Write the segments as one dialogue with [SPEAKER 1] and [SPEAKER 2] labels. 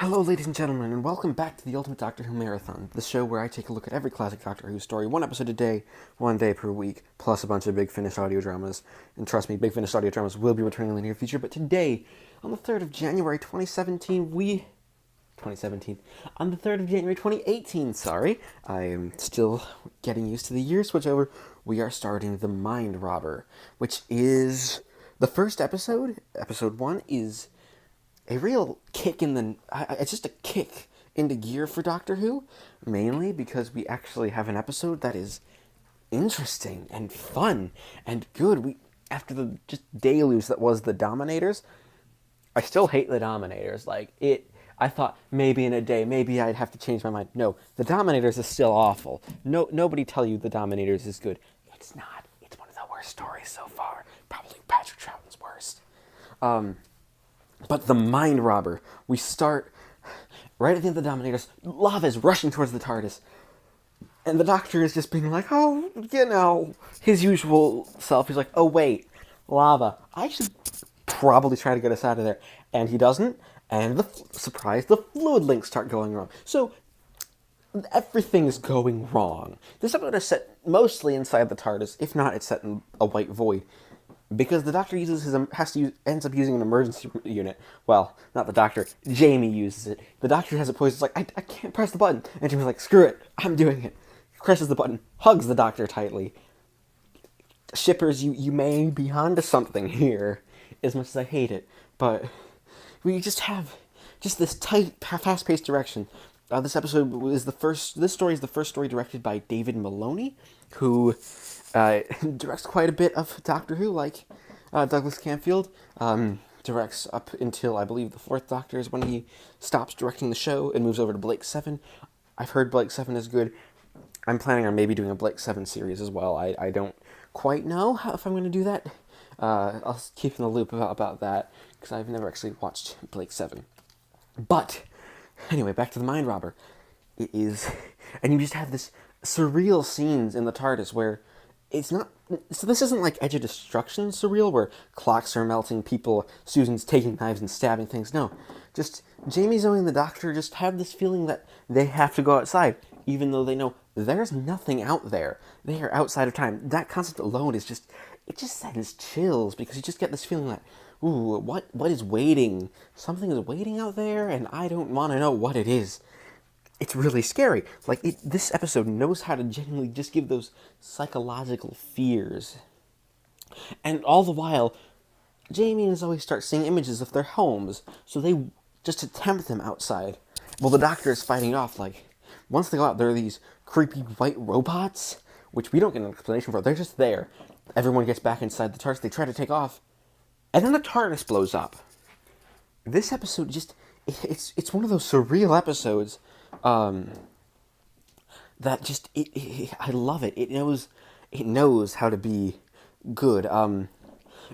[SPEAKER 1] Hello, ladies and gentlemen, and welcome back to the Ultimate Doctor Who Marathon, the show where I take a look at every classic Doctor Who story, one episode a day, one day per week, plus a bunch of Big Finish audio dramas. And trust me, Big Finish audio dramas will be returning in the near future, but today, on the 3rd of January 2017, on the 3rd of January 2018, I am still getting used to the year switchover. We are starting The Mind Robber, which is the first episode. Episode 1 is a real kick in the... It's just a kick into gear for Doctor Who, mainly because we actually have an episode that is interesting and fun and good. After the just deluge that was the Dominators, I still hate the Dominators. I thought maybe in a day, maybe I'd have to change my mind. No, the Dominators is still awful. Nobody tell you the Dominators is good. It's not. It's one of the worst stories so far. Probably Patrick Troughton's worst. But The Mind Robber, we start right at the end of the Dominators. Lava is rushing towards the TARDIS. And the Doctor is just being like, his usual self. He's like, oh wait, lava. I should probably try to get us out of there. And he doesn't. And surprise, the fluid links start going wrong. So everything's going wrong. This episode is set mostly inside the TARDIS. If not, it's set in a white void. Because the Doctor ends up using an emergency unit. Well, not the Doctor. Jamie uses it. The Doctor has it poised. It's like, I can't press the button. And Jamie's like, screw it. I'm doing it. Presses the button. Hugs the Doctor tightly. Shippers, you may be onto something here. As much as I hate it. But we just have this tight, fast-paced direction. This story is the first story directed by David Maloney, who directs quite a bit of Doctor Who, like Douglas Camfield. Directs up until, I believe, the 4th Doctor is when he stops directing the show and moves over to Blake 7. I've heard Blake 7 is good. I'm planning on maybe doing a Blake 7 series as well. I don't quite know if I'm going to do that. I'll keep in the loop about that, because I've never actually watched Blake 7. But, anyway, back to The Mind Robber. It is... And you just have this surreal scenes in the TARDIS where it's not... So this isn't like Edge of Destruction surreal, where clocks are melting, Susan's taking knives and stabbing things. No. Just Jamie, Zoe, and the Doctor just have this feeling that they have to go outside, even though they know there's nothing out there. They are outside of time. That concept alone is just... It just sends chills, because you just get this feeling that, ooh, what is waiting? Something is waiting out there, and I don't want to know what it is. It's really scary. This episode knows how to genuinely just give those psychological fears. And all the while, Jamie and Zoe start seeing images of their homes, so they just attempt them outside. Well, the Doctor is fighting it off, once they go out, there are these creepy white robots, which we don't get an explanation for. They're just there. Everyone gets back inside the TARDIS, they try to take off, and then the TARDIS blows up. This episode it's one of those surreal episodes, that just, I love it. It knows how to be good.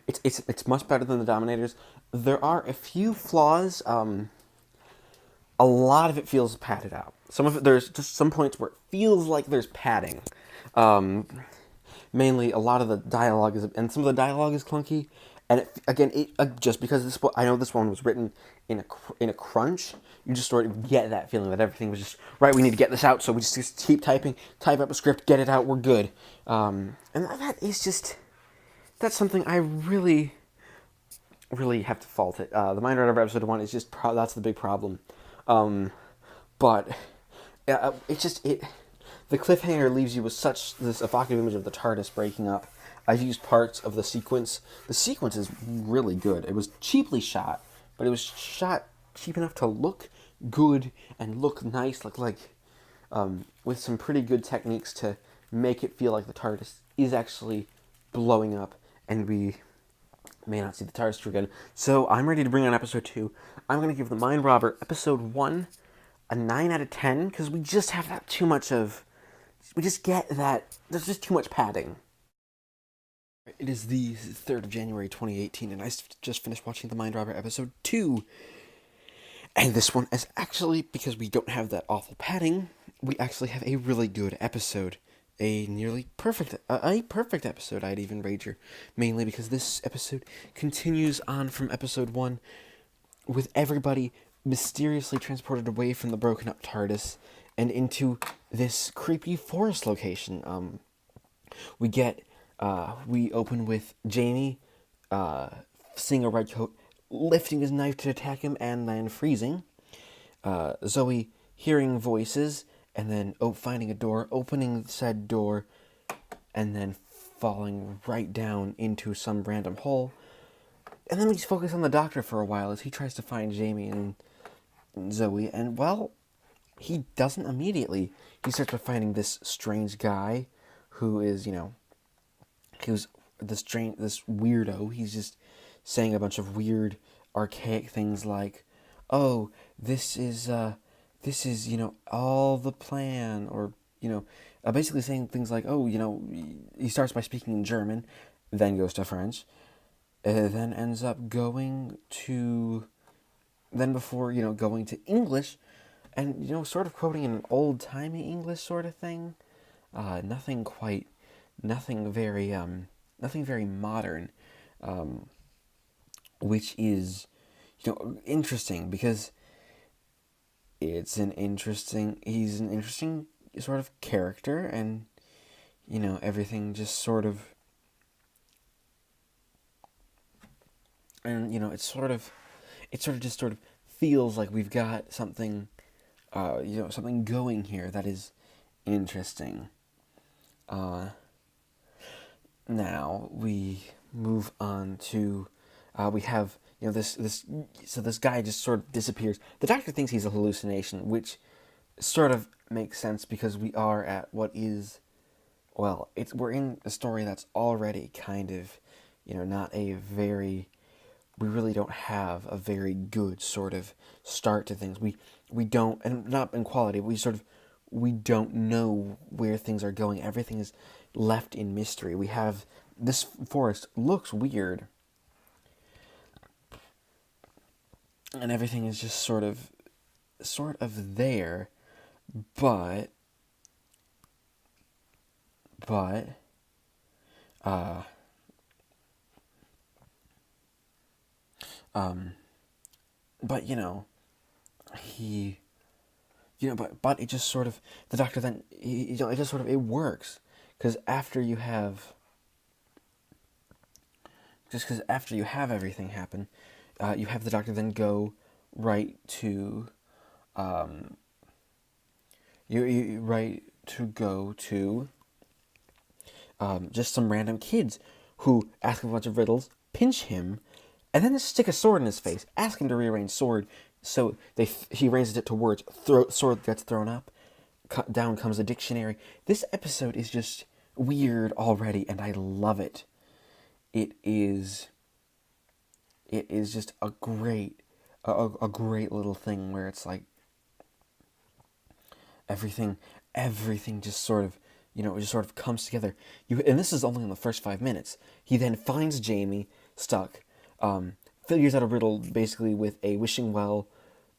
[SPEAKER 1] It's much better than the Dominators. There are a few flaws. A lot of it feels padded out. Some of it, there's just some points where it feels like there's padding. Mainly, a lot of the dialogue and some of the dialogue is clunky. And just because I know this one was written in a crunch, you just sort of get that feeling that everything was just right. We need to get this out, so we just keep typing, type up a script, get it out. We're good. And that's something I really, really have to fault it. The Mind Robber episode 1 is just that's the big problem. But the cliffhanger leaves you with such this evocative image of the TARDIS breaking up. I've used parts of the sequence. The sequence is really good. It was cheaply shot, but it was shot cheap enough to look good and look nice, with some pretty good techniques to make it feel like the TARDIS is actually blowing up, and we may not see the TARDIS again. So I'm ready to bring on episode 2. I'm going to give The Mind Robber episode 1 a 9 out of 10, because we just have that too much of... We just get that... There's just too much padding. It is the 3rd of January 2018, and I just finished watching The Mind Robber episode 2. And this one is actually, because we don't have that awful padding, we actually have a really good episode. A nearly perfect episode, I'd even wager. Mainly because this episode continues on from episode 1, with everybody mysteriously transported away from the broken up TARDIS and into this creepy forest location. We get we open with Jamie seeing a red coat lifting his knife to attack him and then freezing. Zoe hearing voices and then finding a door, opening said door, and then falling right down into some random hole. And then we just focus on the doctor for a while as he tries to find Jamie and Zoe, and well, he doesn't immediately. He starts by finding this strange guy who is, who's this weirdo. He's just saying a bunch of weird, archaic things like, "Oh, this is, all the plan," or basically saying things like, "Oh, he starts by speaking in German, then goes to French, then ends up going to, then before going to English, and sort of quoting an old-timey English sort of thing, nothing very modern, which is interesting because he's an interesting sort of character, and everything just sort of, and it sort of feels like we've got something something going here that is interesting. Now we move on to we have this guy just sort of disappears. The doctor thinks he's a hallucination, which sort of makes sense because we are at what is, well, we're in a story that's already kind of not a very, we really don't have a very good sort of start to things. We don't, and not in quality, we don't know where things are going. Everything is left in mystery. We have, this forest looks weird, and everything is just sort of there, but he, but it just sort of, the doctor then, it just sort of, it works, because after you have everything happen, you have the doctor then go right to, just some random kids who ask him a bunch of riddles, pinch him, and then just stick a sword in his face, ask him to rearrange sword, so he raises it to words, sword gets thrown up, down comes a dictionary. This episode is just weird already, and I love it. It is just a great little thing where it's like everything just sort of, it just sort of comes together. And this is only in the first 5 minutes. He then finds Jamie stuck, figures out a riddle basically with a wishing well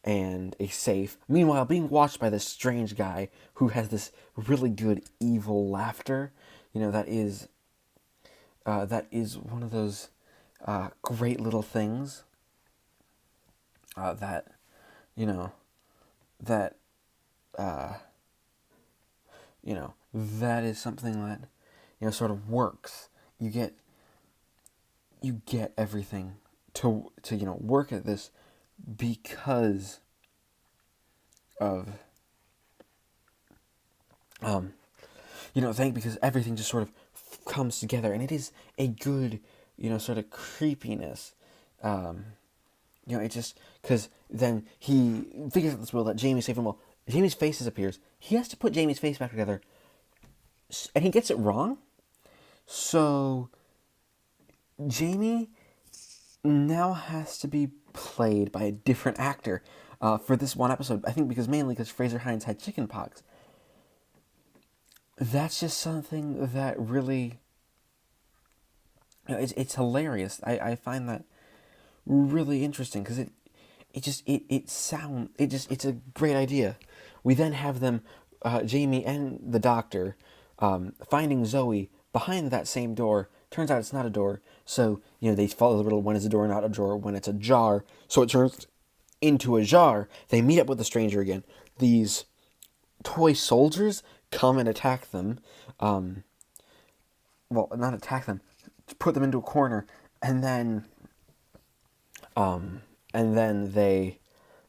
[SPEAKER 1] and a safe. Meanwhile, being watched by this strange guy who has this really good evil laughter. That is one of those great little things that that is something that sort of works. You get everything to work at this because of because everything just sort of comes together, and it is a good sort of creepiness. It just, because then he figures out this will that Jamie saved him. Well, Jamie's face disappears. He has to put Jamie's face back together, and he gets it wrong. So Jamie now has to be played by a different actor for this one episode. I think mainly because Fraser Hines had chickenpox. That's just something that really, it's hilarious. I find that really interesting because it's a great idea. We then have them, Jamie and the doctor, finding Zoe behind that same door. Turns out it's not a door, so they follow the riddle: when is a door not a drawer, when it's a jar. So it turns into a jar. They meet up with the stranger again. These toy soldiers come and attack them. Well, not attack them, put them into a corner, and then, and then they,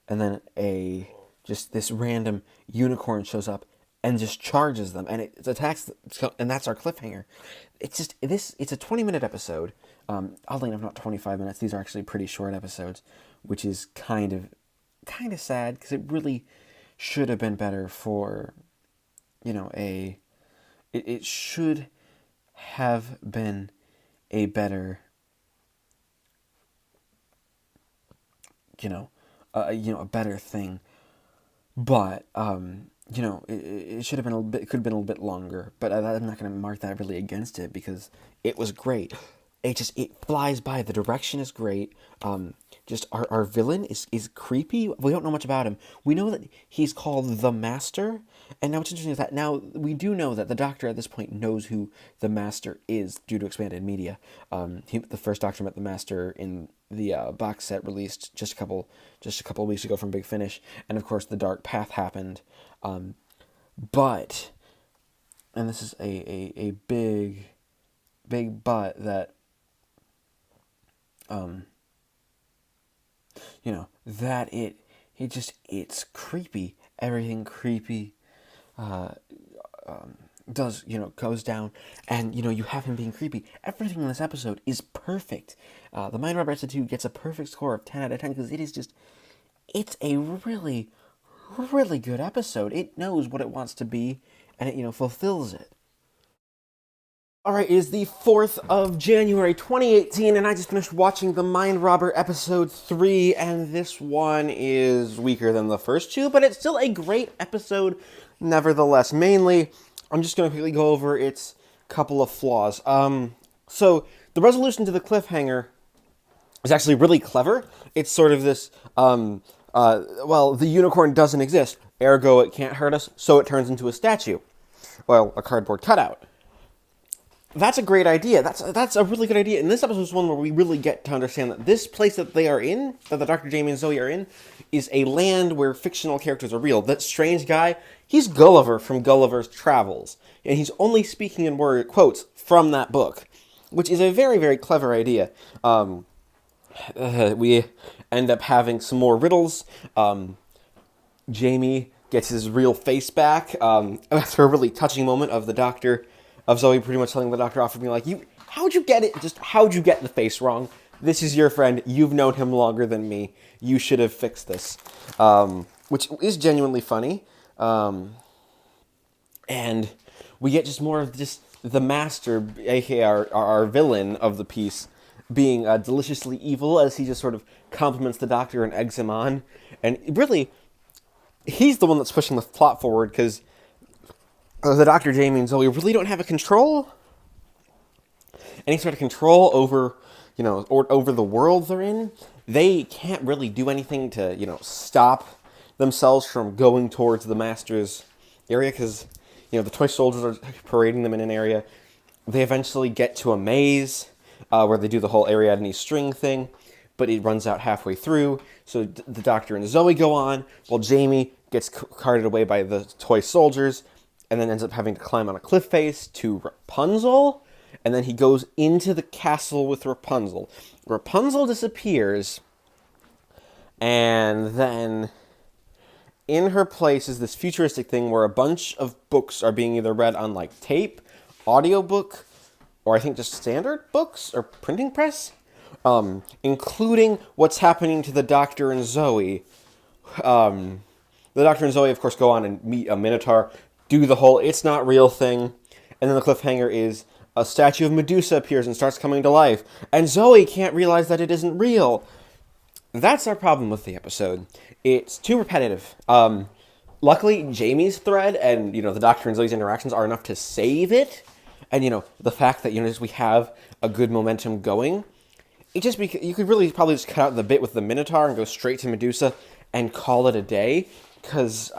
[SPEAKER 1] and then a just this random unicorn shows up and just charges them, and it attacks, and that's our cliffhanger. It's just this. It's a 20-minute episode. Oddly enough, not 25 minutes. These are actually pretty short episodes, which is kind of sad because it really should have been better for, it should have been a better, a better thing, but it should have been a bit. It could have been a little bit longer, but I'm not going to mark that really against it because it was great. It flies by. The direction is great. Just our villain is creepy. We don't know much about him. We know that he's called the Master, and now what's interesting is that now we do know that the Doctor at this point knows who the Master is due to expanded media. The first Doctor met the Master in the box set released just a couple of weeks ago from Big Finish, and of course the Dark Path happened. But, and this is a big but that. That it's creepy. Everything creepy, goes down, and, you have him being creepy. Everything in this episode is perfect. The Mind Rubber Institute gets a perfect score of 10 out of 10 because it's a really, really good episode. It knows what it wants to be, and it, fulfills it. Alright, it is the 4th of January, 2018, and I just finished watching The Mind Robber Episode 3, and this one is weaker than the first two, but it's still a great episode nevertheless. Mainly, I'm just going to quickly go over its couple of flaws. So, the resolution to the cliffhanger is actually really clever. It's sort of this, the unicorn doesn't exist, ergo it can't hurt us, so it turns into a statue. Well, a cardboard cutout. That's a great idea. That's a really good idea. And this episode is one where we really get to understand that this place that they are in, that the Dr. Jamie and Zoe are in, is a land where fictional characters are real. That strange guy, he's Gulliver from Gulliver's Travels. And he's only speaking in quotes from that book, which is a very, very clever idea. We end up having some more riddles. Jamie gets his real face back. After a really touching moment of the Doctor... of Zoe pretty much telling the Doctor off and being like, how'd you get it? Just how'd you get the face wrong? This is your friend. You've known him longer than me. You should have fixed this. Which is genuinely funny. And we get just more of just the Master, aka our villain of the piece, being deliciously evil as he just sort of compliments the Doctor and eggs him on. And really, he's the one that's pushing the plot forward because the Dr. Jamie and Zoe really don't have any sort of control over, or over the world they're in. They can't really do anything to, stop themselves from going towards the Master's area because, the toy soldiers are parading them in an area. They eventually get to a maze where they do the whole Ariadne string thing, but it runs out halfway through. So the Doctor and Zoe go on while Jamie gets carted away by the toy soldiers, and then ends up having to climb on a cliff face to Rapunzel, and then he goes into the castle with Rapunzel. Rapunzel disappears, and then in her place is this futuristic thing where a bunch of books are being either read on, tape, audiobook, or I think just standard books, or printing press, including what's happening to the Doctor and Zoe. The Doctor and Zoe, of course, go on and meet a Minotaur, do the whole it's not real thing, and then the cliffhanger is a statue of Medusa appears and starts coming to life, and Zoe can't realize that it isn't real. That's our problem with the episode. It's too repetitive. Luckily, Jamie's thread and, the Doctor and Zoe's interactions are enough to save it, and, the fact that, just we have a good momentum going, you could really probably just cut out the bit with the Minotaur and go straight to Medusa and call it a day, because,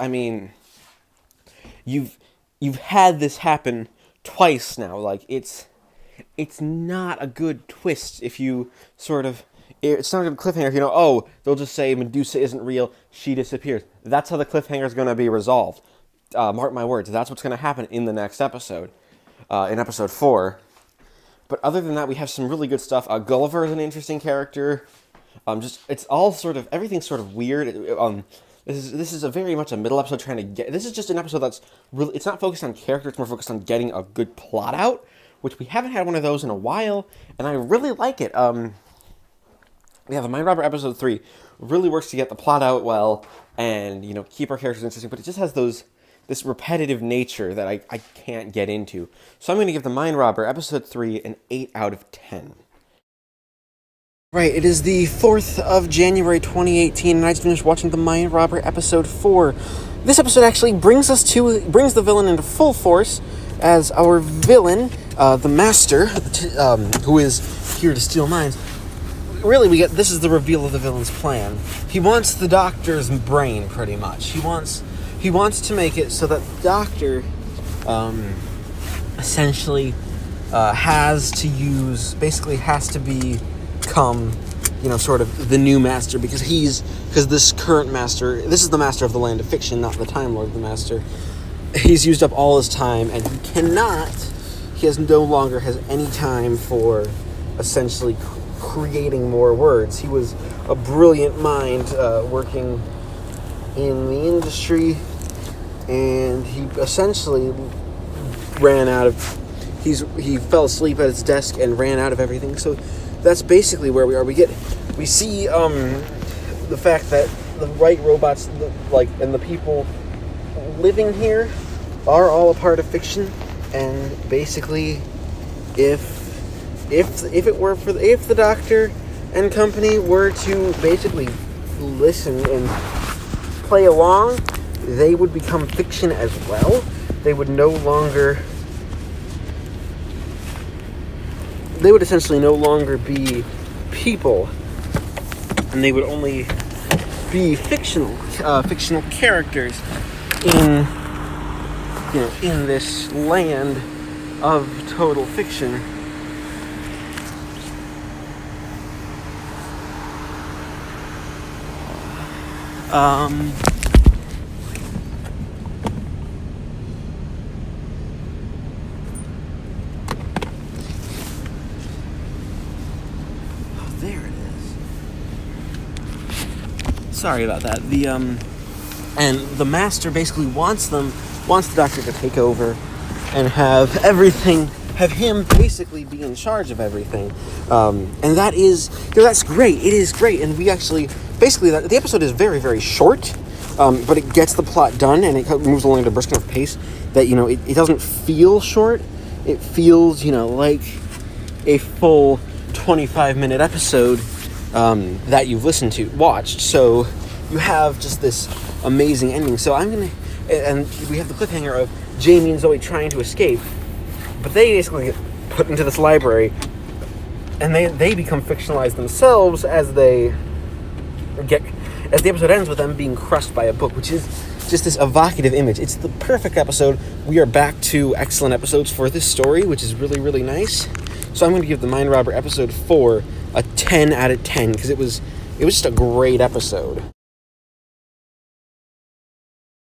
[SPEAKER 1] You've had this happen twice now. It's not a good twist if you it's not a good cliffhanger. Oh, they'll just say Medusa isn't real. She disappears. That's how the cliffhanger is going to be resolved. Mark my words. That's what's going to happen in the next episode, in episode 4. But other than that, we have some really good stuff. Gulliver is an interesting character. It's all sort of, everything's sort of weird. This is a very much a middle episode trying to get. This is just an episode that's really. It's not focused on character. It's more focused on getting a good plot out, which we haven't had one of those in a while, and I really like it. The Mind Robber episode 3 really works to get the plot out well, and keep our characters interesting. But it just has this repetitive nature that I can't get into. So I'm going to give the Mind Robber episode 3 an 8 out of 10. Right, it is the 4th of January 2018, and I just finished watching The Mind Robber episode 4. This episode actually brings the villain into full force, as our villain, the Master, who is here to steal minds. Really, this is the reveal of the villain's plan. He wants the Doctor's brain, pretty much. He wants to make it so that the Doctor, essentially, has to become, sort of the new master, because this current master, this is the master of the land of fiction, not the Time Lord, the master. He's used up all his time, and he no longer has any time for, essentially, creating more words. He was a brilliant mind, working in the industry, and he essentially ran out of, he fell asleep at his desk and ran out of everything, so that's basically where we are. We see the fact that the right robots, and the people living here are all a part of fiction, and basically, if the Doctor and company were to basically listen and play along, they would become fiction as well. They would essentially no longer be people, and they would only be fictional characters in this land of total fiction. There it is. Sorry about that. And the Master basically wants the Doctor to take over and have him basically be in charge of everything. And that is, that's great. It is great. And we actually, basically, the episode is very, very short, but it gets the plot done, and it moves along at a brisk enough pace that, it doesn't feel short. It feels, like a full 25-minute episode that you've watched. So you have just this amazing ending. So and we have the cliffhanger of Jamie and Zoe trying to escape, but they basically get put into this library, and they become fictionalized themselves as the episode ends with them being crushed by a book, which is just this evocative image. It's the perfect episode. We are back to excellent episodes for this story, which is really, really nice. So I'm going to give the Mind Robber episode 4 a 10 out of 10, because it was just a great episode.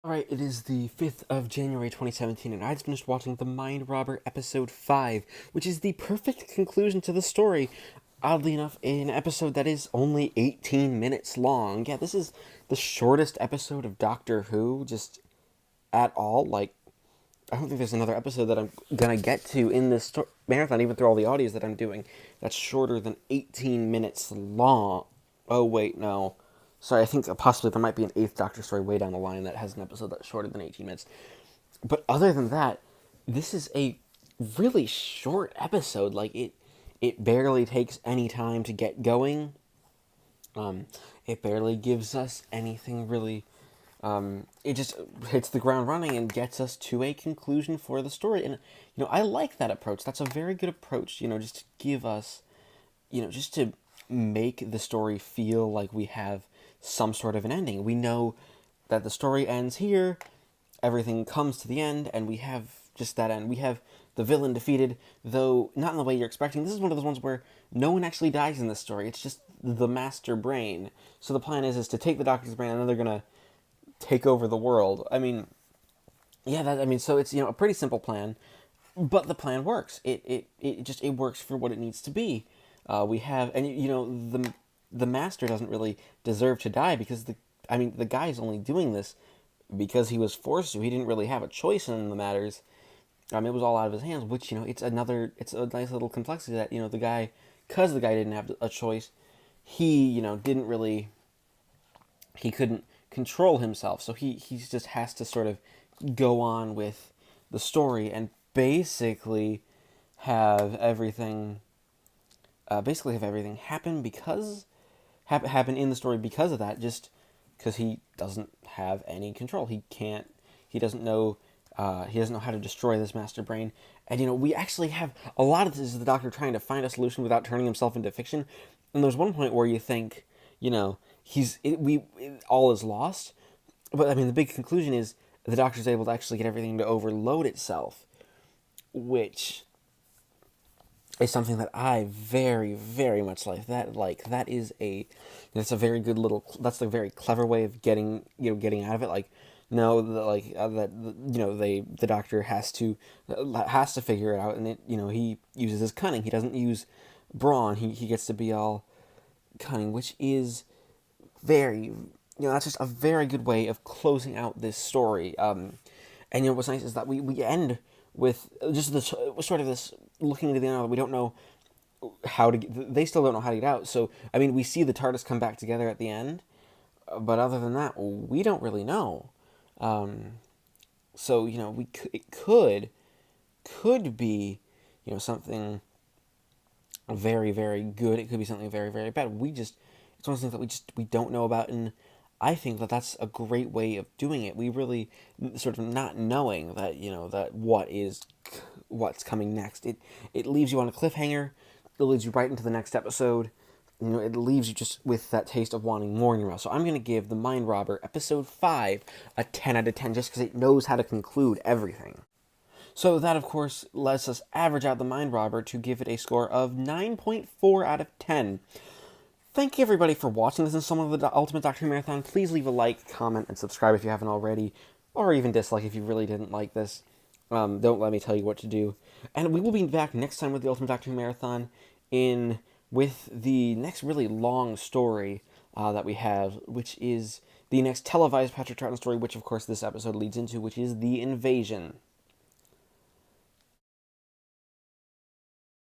[SPEAKER 1] Alright, it is the 5th of January 2017, and I just finished watching The Mind Robber episode 5, which is the perfect conclusion to the story. Oddly enough, an episode that is only 18 minutes long. Yeah, this is the shortest episode of Doctor Who, just at all. I don't think there's another episode that I'm gonna get to in this marathon, even through all the audios that I'm doing, that's shorter than 18 minutes long. Oh, wait, no. Sorry, I think possibly there might be an 8th Doctor story way down the line that has an episode that's shorter than 18 minutes. But other than that, this is a really short episode. It barely takes any time to get going. It barely gives us anything really. It just hits the ground running and gets us to a conclusion for the story. And, I like that approach. That's a very good approach, just to give us, just to make the story feel like we have some sort of an ending. We know that the story ends here, everything comes to the end, and we have just that end. We have the villain defeated, though not in the way you're expecting. This is one of those ones where no one actually dies in this story. It's just the master brain. So the plan is to take the Doctor's brain, and then they're gonna take over the world. I mean, yeah, so it's a pretty simple plan, but the plan works. It works for what it needs to be. We have, and the master doesn't really deserve to die because the guy's only doing this because he was forced to. He didn't really have a choice in the matters. It was all out of his hands, which it's a nice little complexity that because the guy didn't have a choice, he didn't really, he couldn't control himself, so he just has to sort of go on with the story and basically have everything happen in the story because of that, just because he doesn't have any control. He doesn't know how to destroy this master brain. And we actually have a lot of this is the Doctor trying to find a solution without turning himself into fiction. And there's one point where you think, all is lost. But the big conclusion is the Doctor's able to actually get everything to overload itself, which is something that I very, very much like. That's a very good that's a very clever way of getting out of it. The Doctor has to figure it out, and he uses his cunning. He doesn't use brawn. He gets to be all cunning, which is very, that's just a very good way of closing out this story. And what's nice is that we end with just this sort of this looking into the end. We don't know how to they still don't know how to get out. So we see the TARDIS come back together at the end, but other than that, we don't really know. So it could be something very, very good. It could be something very, very bad. It's one of those things that we don't know about, and I think that that's a great way of doing it. We really sort of not knowing that that what's coming next. It leaves you on a cliffhanger. It leads you right into the next episode. It leaves you just with that taste of wanting more in your mouth. So I'm going to give The Mind Robber, Episode 5, a 10 out of 10, just because it knows how to conclude everything. So that, of course, lets us average out The Mind Robber to give it a score of 9.4 out of 10. Thank you, everybody, for watching this installment of the Ultimate Doctor Who Marathon. Please leave a like, comment, and subscribe if you haven't already, or even dislike if you really didn't like this. Don't let me tell you what to do. And we will be back next time with the Ultimate Doctor Who Marathon with the next really long story that we have, which is the next televised Patrick Troughton story, which, of course, this episode leads into, which is The Invasion.